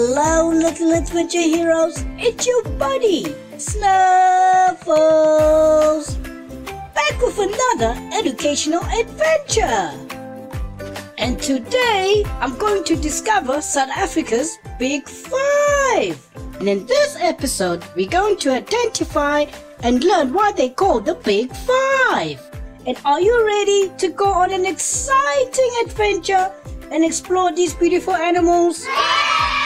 Hello little adventure heroes, it's your buddy, Sniffles! Back with another educational adventure! And today, I'm going to discover South Africa's Big Five! And in this episode, we're going to identify and learn why they call the Big Five! And are you ready to go on an exciting adventure and explore these beautiful animals? Wow!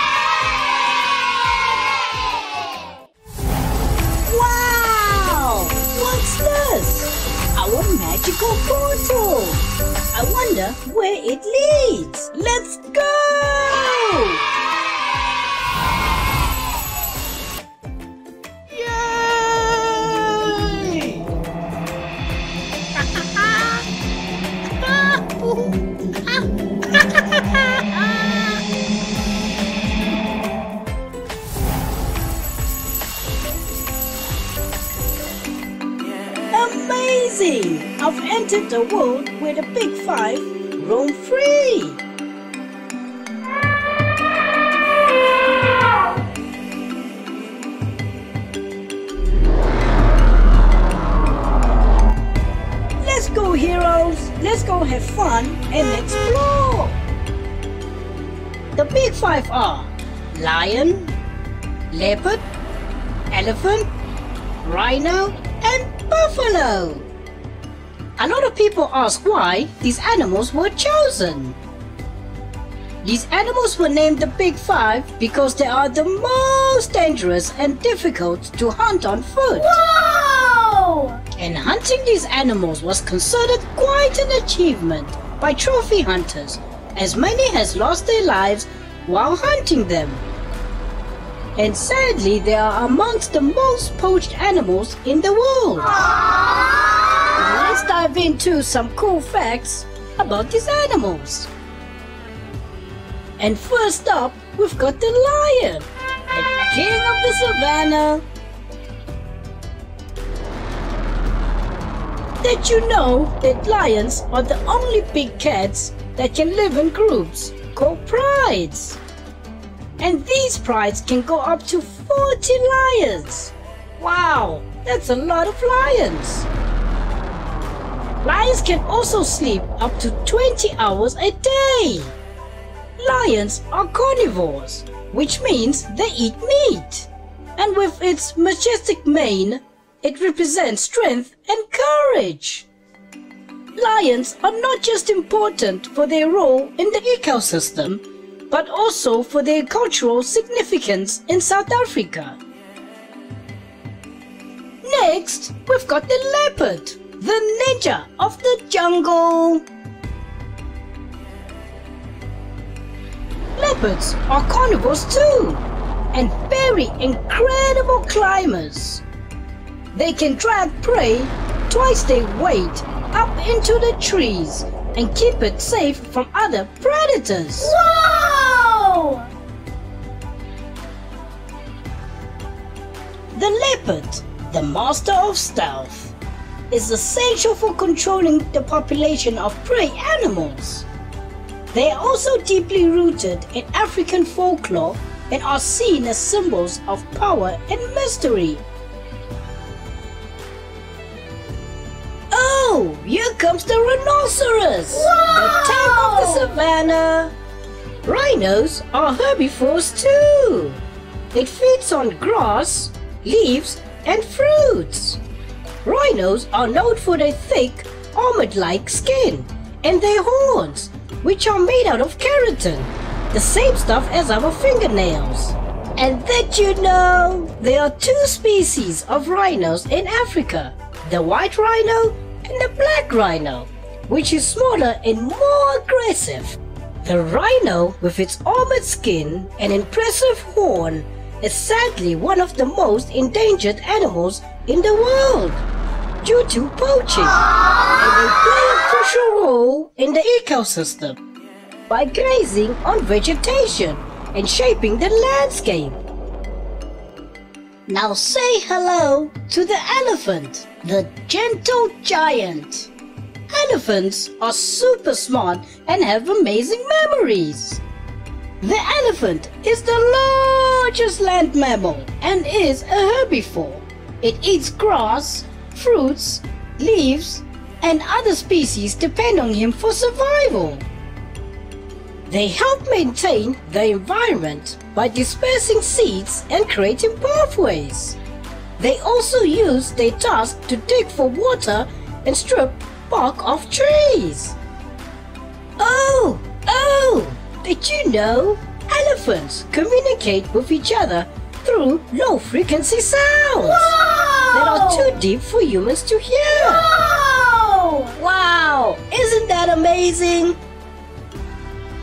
What's this? Our magical portal! I wonder where it leads. Let's go! Amazing! I've entered the world where the Big Five roam free. Let's go, heroes! Let's go have fun and explore! The Big Five are lion, leopard, elephant, rhino, and buffalo. A lot of people ask why these animals were chosen. These animals were named the Big Five because they are the most dangerous and difficult to hunt on foot. Whoa! And hunting these animals was considered quite an achievement by trophy hunters, as many has lost their lives while hunting them. And sadly, they are amongst the most poached animals in the world. Now let's dive into some cool facts about these animals. And first up, we've got the lion, the king of the savannah. Did you know that lions are the only big cats that can live in groups called prides? And these prides can go up to 40 lions. Wow, that's a lot of lions. Lions can also sleep up to 20 hours a day. Lions are carnivores, which means they eat meat. And with its majestic mane, it represents strength and courage. Lions are not just important for their role in the ecosystem, but also for their cultural significance in South Africa. Next, we've got the leopard, the ninja of the jungle. Leopards are carnivores too, and very incredible climbers. They can drag prey twice their weight up into the trees and keep it safe from other predators. Whoa! The leopard, the master of stealth, is essential for controlling the population of prey animals. They are also deeply rooted in African folklore and are seen as symbols of power and mystery. Oh, here comes the rhinoceros, the tank of the savannah. Rhinos are herbivores too. It feeds on grass, leaves, and fruits. Rhinos are known for their thick, armored-like skin and their horns, which are made out of keratin, the same stuff as our fingernails. And did you know there are two species of rhinos in Africa, the white rhino and the black rhino, which is smaller and more aggressive. The rhino, with its armored skin and impressive horn, is sadly one of the most endangered animals in the world due to poaching, and they play a crucial role in the ecosystem by grazing on vegetation and shaping the landscape. Now say hello to the elephant, the gentle giant. Elephants are super smart and have amazing memories. The elephant is the largest land mammal and is a herbivore. It eats grass, fruits, leaves, and other species depend on him for survival. They help maintain the environment by dispersing seeds and creating pathways. They also use their tusk to dig for water and strip bark off trees. Oh! Did you know elephants communicate with each other through low-frequency sounds that are too deep for humans to hear? Wow! Isn't that amazing?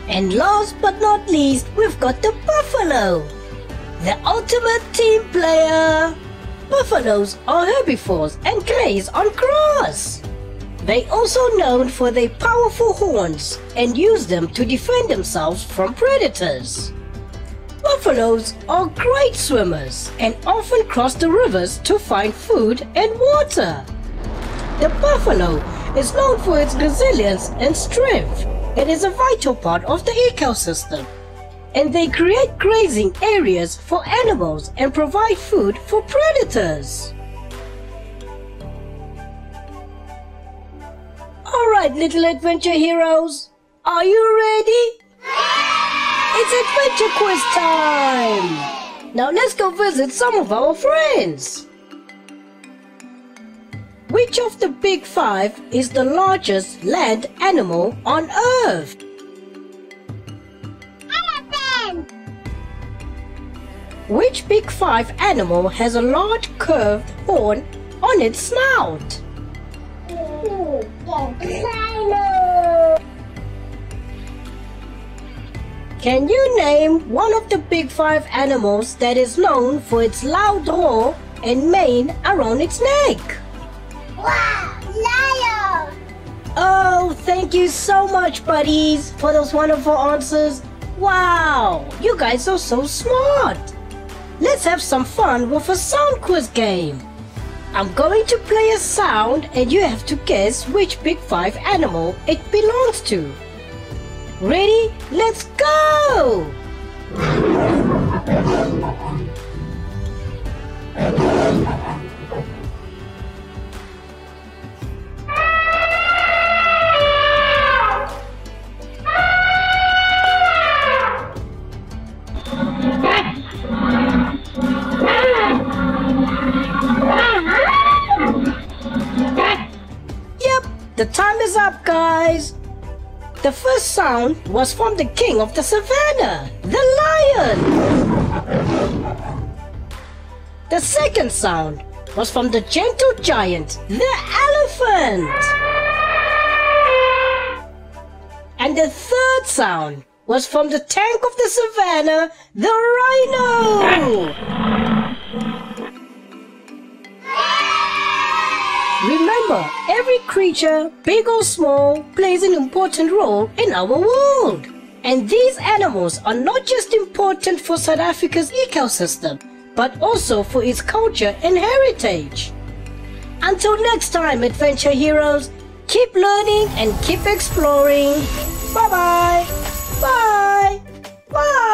And last but not least, we've got the buffalo, the ultimate team player. Buffaloes are herbivores and graze on grass. They also known for their powerful horns and use them to defend themselves from predators. Buffaloes are great swimmers and often cross the rivers to find food and water. The buffalo is known for its resilience and strength. It is a vital part of the ecosystem, and they create grazing areas for animals and provide food for predators. Alright, little adventure heroes, are you ready? It's adventure quiz time! Now let's go visit some of our friends. Which of the big five is the largest land animal on Earth? Elephant. Which big five animal has a large curved horn on its snout? Rhino. Can you name one of the big five animals that is known for its loud roar and mane around its neck? Lion. Oh, thank you so much, buddies, for those wonderful answers. Wow, you guys are so smart. Let's have some fun with a sound quiz game. I'm going to play a sound and you have to guess which big five animal it belongs to. Ready? Let's go! The time is up, guys. The first sound was from the king of the savannah, the lion. The second sound was from the gentle giant, the elephant. And the third sound was from the tank of the savannah, the rhino. Remember, every creature, big or small, plays an important role in our world. And these animals are not just important for South Africa's ecosystem, but also for its culture and heritage. Until next time, adventure heroes, keep learning and keep exploring. Bye-bye. Bye. Bye.